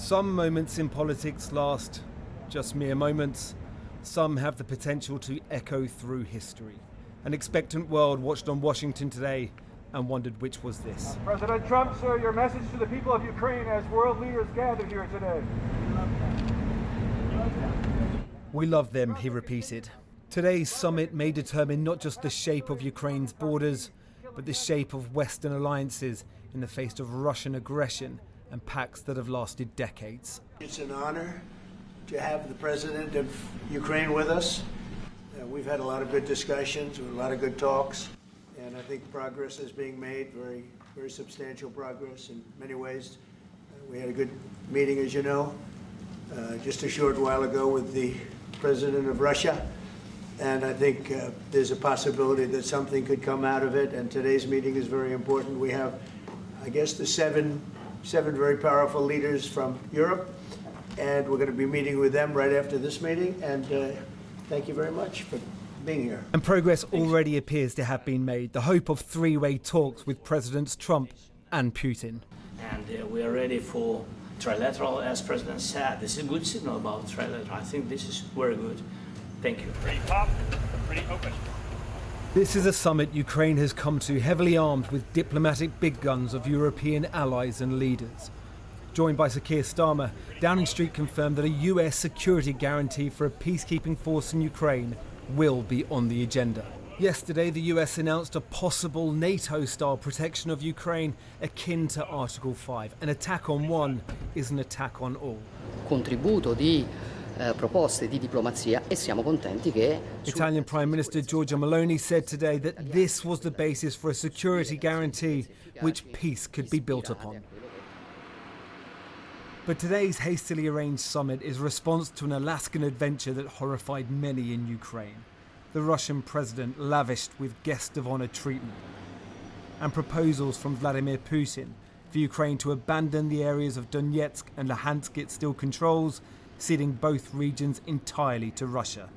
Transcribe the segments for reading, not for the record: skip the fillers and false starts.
Some moments in politics last just mere moments. Some have the potential to echo through history. An expectant world watched on Washington today and wondered which was this. President Trump, sir, your message to the people of Ukraine as world leaders gathered here today. We love them, he repeated. Today's summit may determine not just the shape of Ukraine's borders, but the shape of Western alliances in the face of Russian aggression and pacts that have lasted decades. It's an honor to have the President of Ukraine with us. We've had a lot of good discussions, a lot of good talks, and I think progress is being made, very, very substantial progress in many ways. We had a good meeting, as you know, just a short while ago with the President of Russia, and I think there's a possibility that something could come out of it, and today's meeting is very important. We have, I guess, the seven very powerful leaders from Europe, and we're going to be meeting with them right after this meeting, and thank you very much for being here. And progress already appears to have been made. The hope of three-way talks with Presidents Trump and Putin. And we are ready for trilateral, as President said. This is a good signal about trilateral. I think this is very good. Thank you. Pretty tough, pretty open. This is a summit Ukraine has come to heavily armed with diplomatic big guns of European allies and leaders. Joined by Sir Keir Starmer, Downing Street confirmed that a US security guarantee for a peacekeeping force in Ukraine will be on the agenda. Yesterday, the US announced a possible NATO-style protection of Ukraine akin to Article 5. An attack on one is an attack on all. Contributo di proposte di diplomazia e siamo contenti che Italian Prime Minister Giorgia Meloni said today that this was the basis for a security guarantee which peace could be built upon. But today's hastily arranged summit is a response to an Alaskan adventure that horrified many in Ukraine. The Russian president lavished with guest of honor treatment, and proposals from Vladimir Putin for Ukraine to abandon the areas of Donetsk and Luhansk it still controls, ceding both regions entirely to Russia.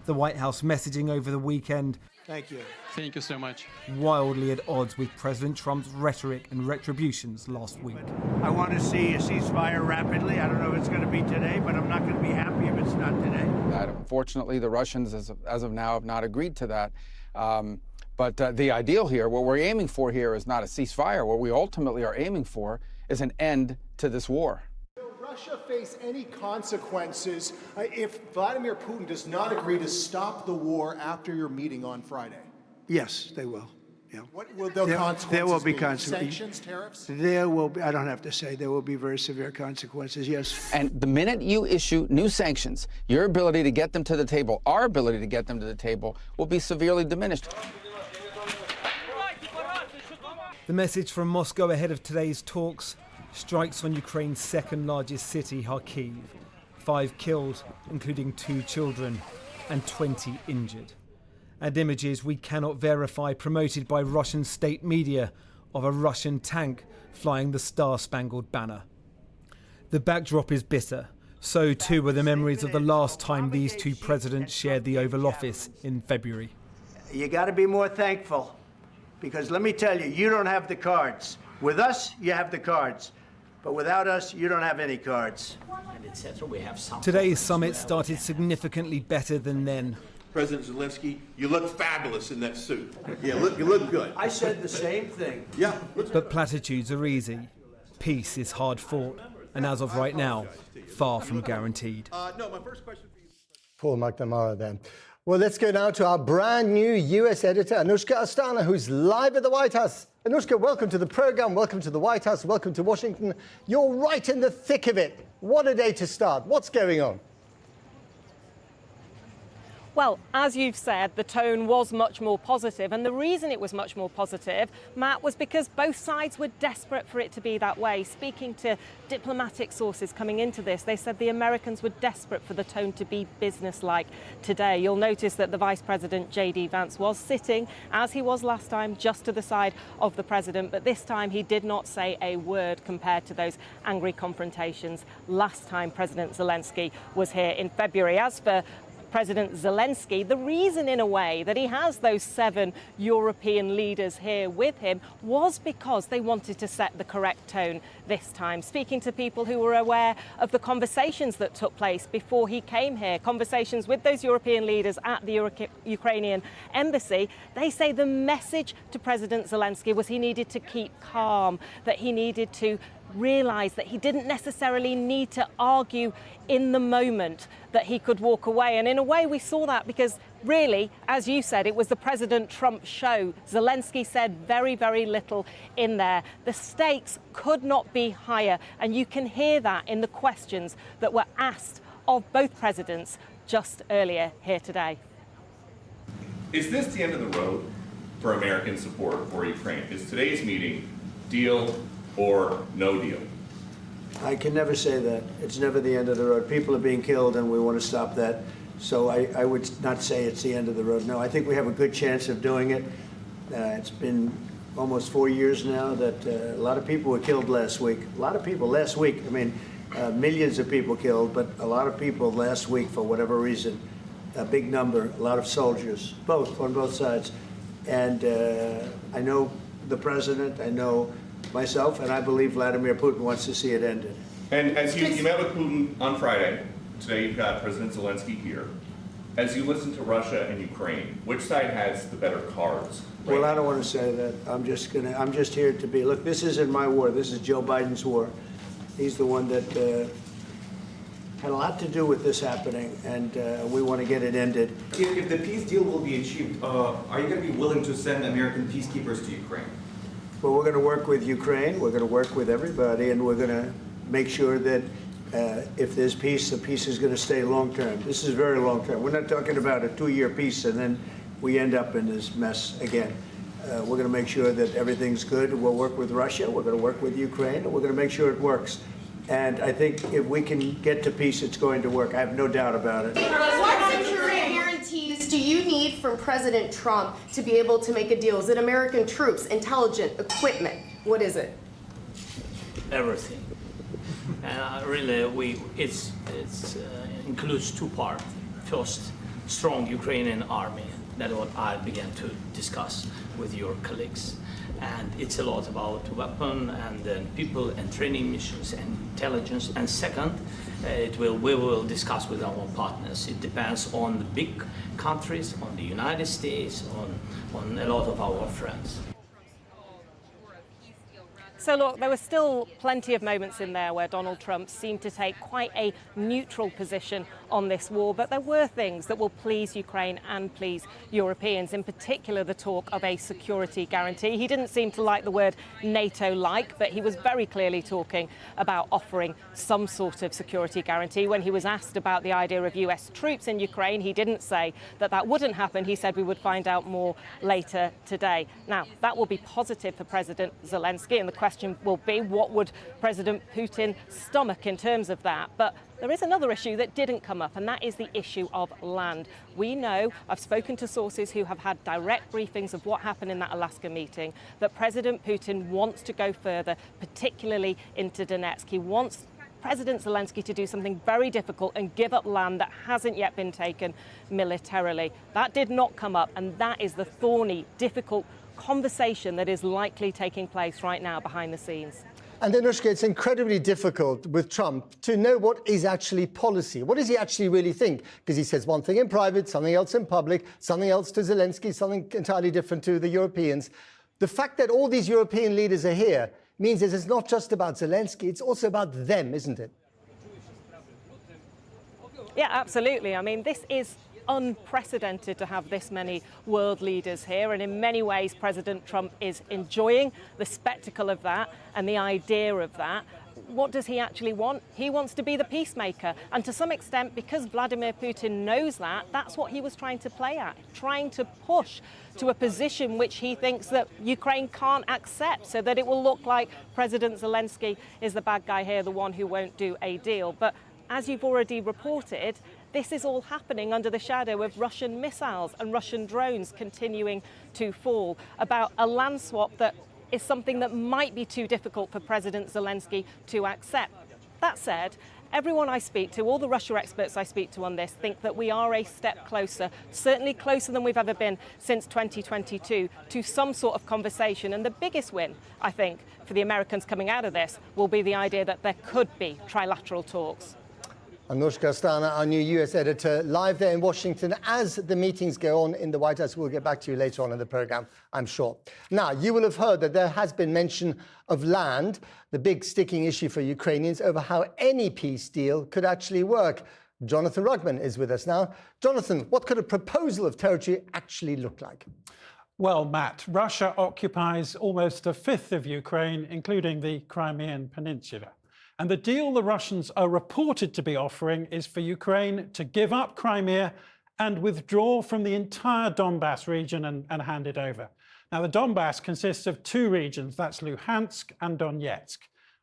The White House messaging over the weekend, Thank you. Thank you so much. wildly at odds with President Trump's rhetoric and retributions last week. I want to see a ceasefire rapidly. I don't know if it's going to be today, but I'm not going to be happy if it's not today. Unfortunately, the Russians, as of now, have not agreed to that. But the ideal here, what we're aiming for here is not a ceasefire. What we ultimately are aiming for is an end to this war. Will Russia face any consequences if Vladimir Putin does not agree to stop the war after your meeting on Friday? Yes, they will. Yeah. What will the consequences there will be be? consequences. Sanctions, tariffs? There will be, I don't have to say, there will be very severe consequences, yes. And the minute you issue new sanctions, your ability to get them to the table, our ability to get them to the table, will be severely diminished. The message from Moscow ahead of today's talks: strikes on Ukraine's second largest city, Kharkiv. 5 killed, including 2 children, and 20 injured. And images we cannot verify promoted by Russian state media of a Russian tank flying the Star-Spangled Banner. The backdrop is bitter. So too are the memories of the last time these two presidents shared the Oval Office in February. You got to be more thankful, because let me tell you, you don't have the cards. With us, you have the cards. But without us, you don't have any cards. Today's summit started significantly better than then. President Zelenskyy, you look fabulous in that suit. Yeah, you look good. I said the same thing. Yeah. But platitudes are easy. Peace is hard fought, and as of right now, far from guaranteed. No, my first question for you. Paul McNamara then. Well, let's go now to our brand new US editor, Anushka Astana, who's live at the White House. Anushka, welcome to the program, welcome to the White House, welcome to Washington. You're right in the thick of it. What a day to start. What's going on? Well, as you've said, the tone was much more positive, and the reason it was much more positive, Matt, was because both sides were desperate for it to be that way. Speaking to diplomatic sources coming into this, they said the Americans were desperate for the tone to be businesslike today. You'll notice that the Vice President, J.D. Vance, was sitting, as he was last time, just to the side of the President, but this time he did not say a word compared to those angry confrontations last time President Zelenskyy was here in February. As for President Zelensky, the reason in a way that he has those 7 European leaders here with him was because they wanted to set the correct tone this time. Speaking to people who were aware of the conversations that took place before he came here, conversations with those European leaders at the Ukrainian embassy, they say the message to President Zelensky was he needed to keep calm, that he needed to realise that he didn't necessarily need to argue in the moment, that he could walk away. And in a way we saw that because really, as you said, it was the President Trump show. Zelensky said very, very little in there. The stakes could not be higher, and you can hear that in the questions that were asked of both presidents just earlier here today. Is this the end of the road for American support for Ukraine? Is today's meeting deal or no deal? I can never say that. It's never the end of the road. People are being killed, and we want to stop that. So I would not say it's the end of the road. No, I think we have a good chance of doing it. It's been almost 4 years now that a lot of people were killed last week. A lot of people last week. I mean, millions of people killed, but a lot of people last week for whatever reason. A big number, a lot of soldiers, on both sides. And I know the president, I know myself, and I believe Vladimir Putin wants to see it ended. And as you met with Putin on Friday, today you've got President Zelensky here. As you listen to Russia and Ukraine, which side has the better cards? Well, I don't want to say that. I'm just here to be, look, this isn't my war. This is Joe Biden's war. He's the one that had a lot to do with this happening, and we want to get it ended. If the peace deal will be achieved, are you going to be willing to send American peacekeepers to Ukraine? Well, we're going to work with Ukraine. We're going to work with everybody, and we're going to make sure that if there's peace, the peace is going to stay long term. This is very long term. We're not talking about a 2-year peace and then we end up in this mess again. We're going to make sure that everything's good. We'll work with Russia. We're going to work with Ukraine, and we're going to make sure it works. And I think if we can get to peace, it's going to work. I have no doubt about it. What security guarantees do you need from President Trump to be able to make a deal? Is it American troops, intelligence, equipment? What is it? Everything. And really, it includes 2 parts. First, strong Ukrainian army. That's what I began to discuss with your colleagues. And it's a lot about weapon and then people and training missions and intelligence. And second, we will discuss with our partners. It depends on the big countries, on the United States, on a lot of our friends. So look, there were still plenty of moments in there where Donald Trump seemed to take quite a neutral position on this war, but there were things that will please Ukraine and please Europeans, in particular the talk of a security guarantee. He didn't seem to like the word NATO-like, but he was very clearly talking about offering some sort of security guarantee. When he was asked about the idea of US troops in Ukraine, he didn't say that that wouldn't happen. He said we would find out more later today. Now, that will be positive for President Zelensky, and the question will be, what would President Putin stomach in terms of that? But there is another issue that didn't come up, and that is the issue of land. We know, I've spoken to sources who have had direct briefings of what happened in that Alaska meeting, that President Putin wants to go further, particularly into Donetsk. He wants President Zelensky to do something very difficult and give up land that hasn't yet been taken militarily. That did not come up, and that is the thorny, difficult conversation that is likely taking place right now behind the scenes. And Anushka, it's incredibly difficult with Trump to know what is actually policy. What does he actually really think? Because he says one thing in private, something else in public, something else to Zelensky, something entirely different to the Europeans. The fact that all these European leaders are here means that it's not just about Zelensky, it's also about them, isn't it? Yeah, absolutely. I mean, this is unprecedented to have this many world leaders here, and in many ways President Trump is enjoying the spectacle of that and the idea of that. What does he actually want? He wants to be the peacemaker, and to some extent, because Vladimir Putin knows that, that's what he was trying to play at, trying to push to a position which he thinks that Ukraine can't accept, so that it will look like President Zelensky is the bad guy here, the one who won't do a deal. But as you've already reported, this is all happening under the shadow of Russian missiles and Russian drones continuing to fall, about a land swap that is something that might be too difficult for President Zelensky to accept. That said, Everyone I speak to, all the Russia experts I speak to on this, think that we are a step closer, certainly closer than we've ever been since 2022, to some sort of conversation. And the biggest win, I think, for the Americans coming out of this will be the idea that there could be trilateral talks. Anushka Astana, our new US editor, live there in Washington as the meetings go on in the White House. We'll get back to you later on in the program, I'm sure. Now, you will have heard that there has been mention of land, the big sticking issue for Ukrainians, over how any peace deal could actually work. Jonathan Rugman is with us now. Jonathan, what could a proposal of territory actually look like? Well, Matt, Russia occupies almost a fifth of Ukraine, including the Crimean Peninsula. And the deal the Russians are reported to be offering is for Ukraine to give up Crimea and withdraw from the entire Donbas region and hand it over. Now, the Donbas consists of two regions, that's Luhansk and Donetsk.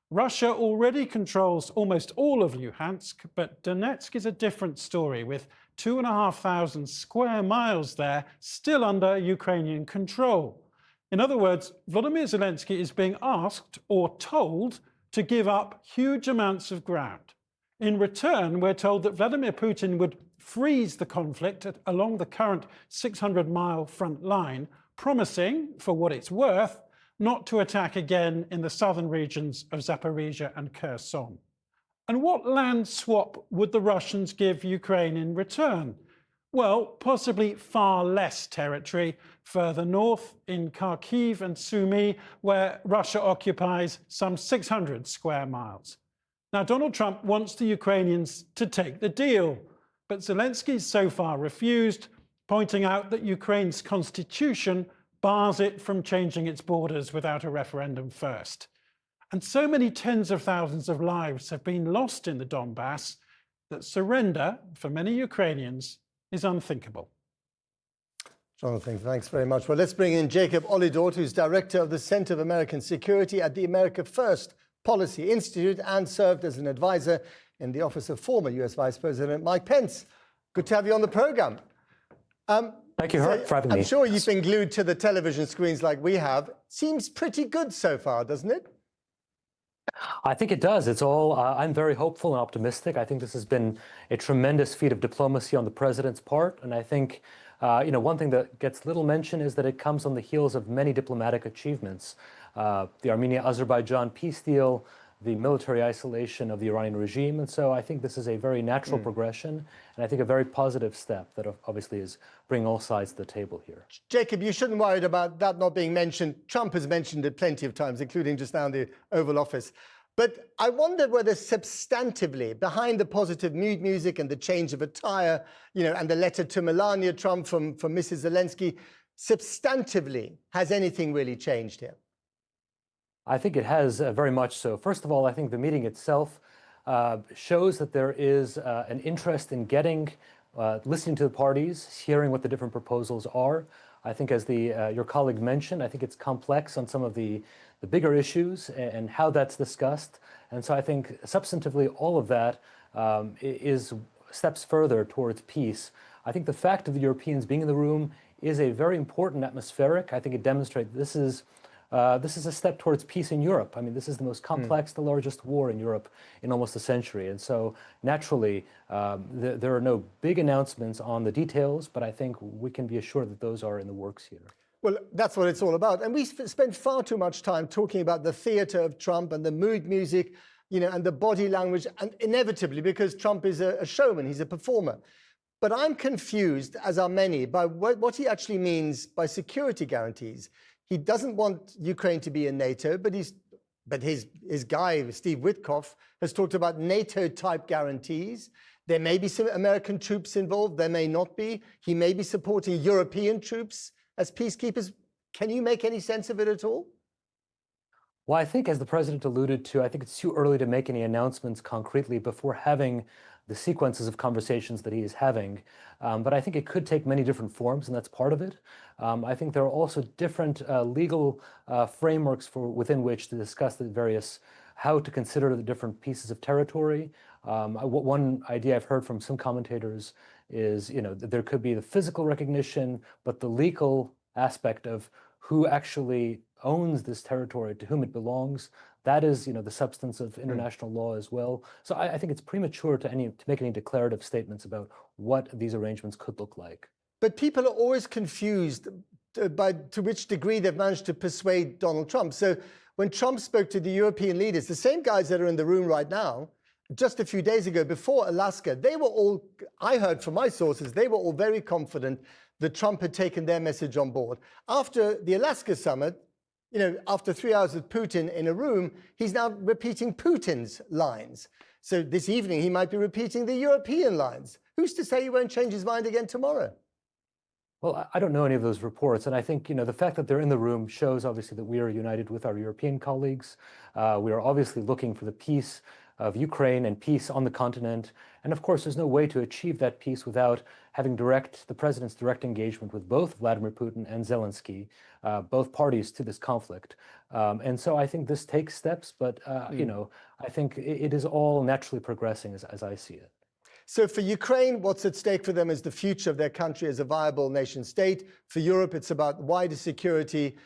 Russia already controls almost all of Luhansk, but Donetsk is a different story, with 2,500 square miles there still under Ukrainian control. In other words, Volodymyr Zelenskyy is being asked or told to give up huge amounts of ground. In return, we're told that Vladimir Putin would freeze the conflict along the current 600-mile front line, promising, for what it's worth, not to attack again in the southern regions of Zaporizhia and Kherson. And what land swap would the Russians give Ukraine in return? Well, possibly far less territory further north in Kharkiv and Sumy, where Russia occupies some 600 square miles. Now, Donald Trump wants the Ukrainians to take the deal, but Zelensky's so far refused, pointing out that Ukraine's constitution bars it from changing its borders without a referendum first. And so many tens of thousands of lives have been lost in the Donbas that surrender, for many Ukrainians, is unthinkable. Jonathan, thanks very much. Well, let's bring in Jacob Olidort, who's director of the Center of American Security at the America First Policy Institute and served as an advisor in the office of former US Vice President Mike Pence. Good to have you on the program. Thank you for having me. I'm sure you've been glued to the television screens like we have. Seems pretty good so far, doesn't it? I think it does. It's all, I'm very hopeful and optimistic. I think this has been a tremendous feat of diplomacy on the president's part. And I think, one thing that gets little mention is that it comes on the heels of many diplomatic achievements. The Armenia-Azerbaijan peace deal, the military isolation of the Iranian regime. And so I think this is a very natural progression, and I think a very positive step that obviously is bringing all sides to the table here. Jacob, you shouldn't worry about that not being mentioned. Trump has mentioned it plenty of times, including just now in the Oval Office. But I wonder whether substantively, behind the positive mood music and the change of attire, and the letter to Melania Trump from Mrs. Zelenskyy, substantively, has anything really changed here? I think it has very much so. First of all, I think the meeting itself shows that there is an interest in listening to the parties, hearing what the different proposals are. I think, as your colleague mentioned, I think it's complex on some of the bigger issues and how that's discussed. And so I think substantively all of that is steps further towards peace. I think the fact of the Europeans being in the room is a very important atmospheric. I think it demonstrates this is a step towards peace in Europe. I mean, this is the most complex, the largest war in Europe in almost a century. And so naturally, there are no big announcements on the details, but I think we can be assured that those are in the works here. Well, that's what it's all about. And we spend far too much time talking about the theater of Trump and the mood music, and the body language, and inevitably, because Trump is a showman, he's a performer. But I'm confused, as are many, by what he actually means by security guarantees. He doesn't want Ukraine to be in NATO, but his guy, Steve Witkoff, has talked about NATO-type guarantees. There may be some American troops involved, there may not be. He may be supporting European troops as peacekeepers. Can you make any sense of it at all? Well, I think, as the president alluded to, I think it's too early to make any announcements concretely before having the sequences of conversations that he is having. But I think it could take many different forms, and that's part of it. I think there are also different legal frameworks within which to discuss how to consider the different pieces of territory. One idea I've heard from some commentators is, that there could be the physical recognition, but the legal aspect of who actually owns this territory, to whom it belongs, That is, the substance of international law as well. So I think it's premature to make any declarative statements about what these arrangements could look like. But people are always confused to which degree they've managed to persuade Donald Trump. So when Trump spoke to the European leaders, the same guys that are in the room right now, just a few days ago, before Alaska, they were all, I heard from my sources, they were all very confident that Trump had taken their message on board. After the Alaska summit, after 3 hours with Putin in a room, he's now repeating Putin's lines. So this evening, he might be repeating the European lines. Who's to say he won't change his mind again tomorrow? Well, I don't know any of those reports. And I think, the fact that they're in the room shows obviously that we are united with our European colleagues. We are obviously looking for the peace of Ukraine and peace on the continent. And of course, there's no way to achieve that peace without having the president's direct engagement with both Vladimir Putin and Zelensky, both parties to this conflict. And so I think this takes steps, but, I think it is all naturally progressing as I see it. So for Ukraine, what's at stake for them is the future of their country as a viable nation state. For Europe, it's about wider security.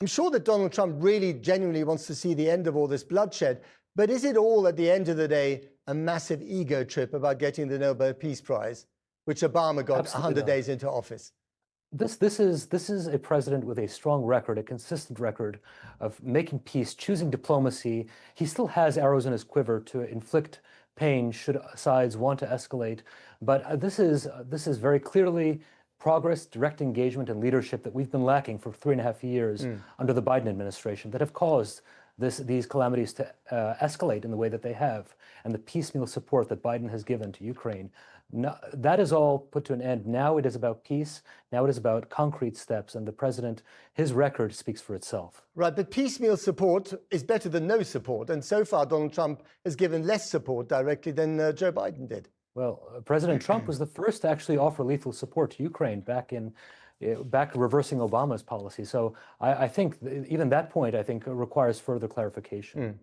I'm sure that Donald Trump really genuinely wants to see the end of all this bloodshed. But is it all, at the end of the day, a massive ego trip about getting the Nobel Peace Prize, which Obama got Absolutely 100 days into office? This is a president with a strong record, a consistent record of making peace, choosing diplomacy. He still has arrows in his quiver to inflict pain should sides want to escalate. But this is very clearly progress, direct engagement, and leadership that we've been lacking for 3.5 years under the Biden administration that have caused these calamities to escalate in the way that they have, and the piecemeal support that Biden has given to Ukraine. Now, that is all put to an end. Now it is about peace. Now it is about concrete steps, and the president, his record speaks for itself. Right, but piecemeal support is better than no support, and so far Donald Trump has given less support directly than Joe Biden did. Well, President Trump was the first to actually offer lethal support to Ukraine back reversing Obama's policy. So I think even that point, requires further clarification.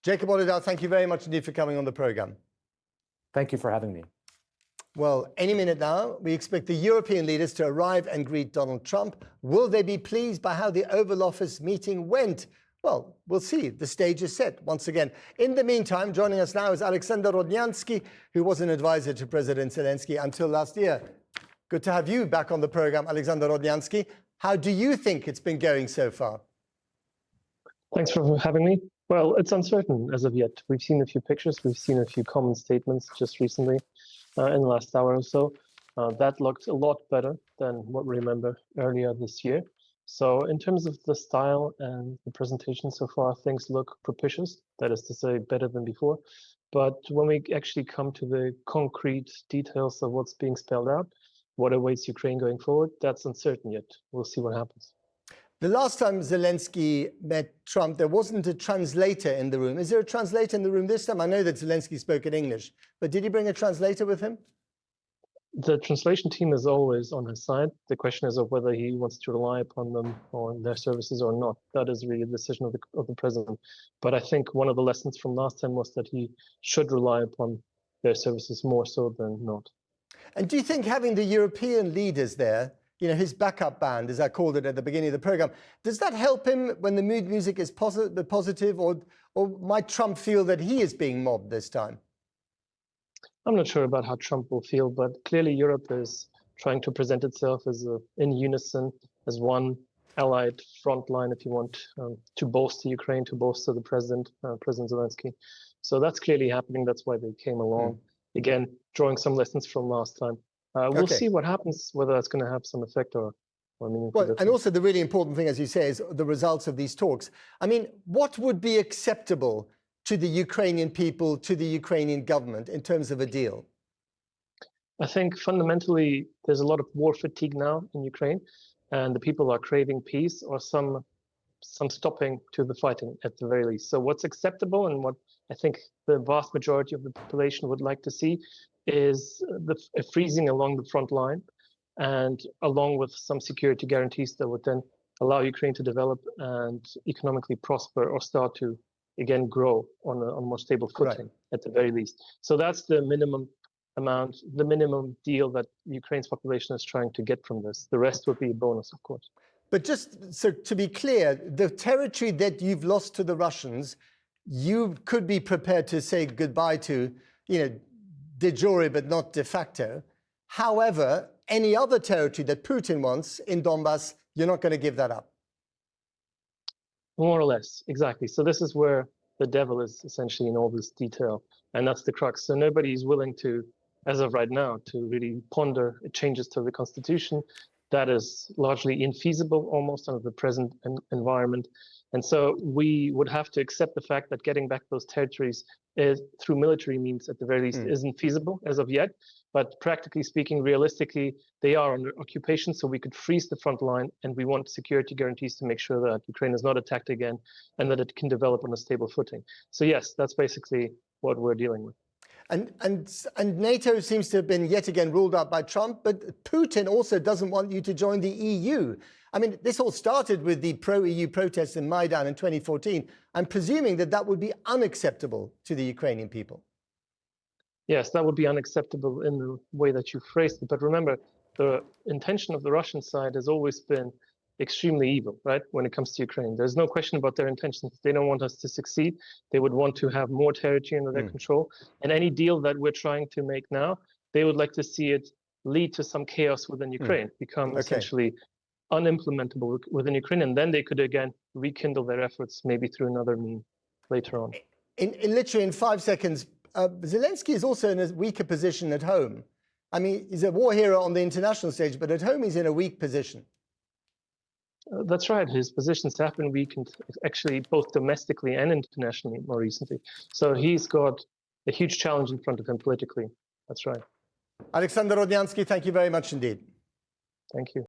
Jacob Olidort, thank you very much indeed for coming on the program. Thank you for having me. Well, any minute now, we expect the European leaders to arrive and greet Donald Trump. Will they be pleased by how the Oval Office meeting went? Well, we'll see. The stage is set once again. In the meantime, joining us now is Alexander Rodnyansky, who was an advisor to President Zelensky until last year. Good to have you back on the program, Alexander Rodnyansky. How do you think it's been going so far? Thanks for having me. Well, it's uncertain as of yet. We've seen a few pictures. We've seen a few common statements just recently in the last hour or so. That looked a lot better than what we remember earlier this year. So in terms of the style and the presentation so far, things look propitious. That is to say, better than before. But when we actually come to the concrete details of what's being spelled out, what awaits Ukraine going forward, that's uncertain yet. We'll see what happens. The last time Zelensky met Trump, there wasn't a translator in the room. Is there a translator in the room this time? I know that Zelensky spoke in English, but did he bring a translator with him? The translation team is always on his side. The question is of whether he wants to rely upon them or their services or not. That is really a decision of the president. But I think one of the lessons from last time was that he should rely upon their services more so than not. And do you think having the European leaders there, his backup band, as I called it at the beginning of the program, does that help him when the mood music is positive, or might Trump feel that he is being mobbed this time? I'm not sure about how Trump will feel, but clearly Europe is trying to present itself as in unison, as one allied front line, if you want, to bolster Ukraine, to bolster the president, President Zelensky. So that's clearly happening. That's why they came along. Again, drawing some lessons from last time. We'll see what happens, whether that's going to have some effect or meaningful difference. And also the really important thing, as you say, is the results of these talks. I mean, what would be acceptable to the Ukrainian people, to the Ukrainian government in terms of a deal? I think fundamentally there's a lot of war fatigue now in Ukraine, and the people are craving peace or some stopping to the fighting at the very least. So what's acceptable and what I think the vast majority of the population would like to see is a freezing along the front line, and along with some security guarantees that would then allow Ukraine to develop and economically prosper or start to again grow on a more stable footing at the very least. So that's the minimum amount, the minimum deal that Ukraine's population is trying to get from this. The rest would be a bonus, of course. But just so to be clear, the territory that you've lost to the Russians, you could be prepared to say goodbye to, de jure but not de facto. However, any other territory that Putin wants in Donbas, you're not going to give that up. More or less, exactly. So this is where the devil is essentially in all this detail, and that's the crux. So nobody is willing to, as of right now, to really ponder changes to the constitution. That is largely infeasible almost under the present environment. And so we would have to accept the fact that getting back those territories is, through military means at the very least, isn't feasible as of yet. But practically speaking, realistically, they are under occupation, so we could freeze the front line, and we want security guarantees to make sure that Ukraine is not attacked again and that it can develop on a stable footing. So yes, that's basically what we're dealing with. And NATO seems to have been yet again ruled out by Trump, but Putin also doesn't want you to join the EU. I mean, this all started with the pro-EU protests in Maidan in 2014. I'm presuming that that would be unacceptable to the Ukrainian people. Yes, that would be unacceptable in the way that you phrased it. But remember, the intention of the Russian side has always been extremely evil, right? When it comes to Ukraine, there's no question about their intentions. They don't want us to succeed. They would want to have more territory under their control. And any deal that we're trying to make now, they would like to see it lead to some chaos within Ukraine, become essentially unimplementable within Ukraine. And then they could again rekindle their efforts, maybe through another means later on. Literally in 5 seconds, Zelenskyy is also in a weaker position at home. I mean, he's a war hero on the international stage, but at home he's in a weak position. That's right. His positions have been weakened, actually, both domestically and internationally more recently. So he's got a huge challenge in front of him politically. That's right. Alexander Rodnyansky, thank you very much indeed. Thank you.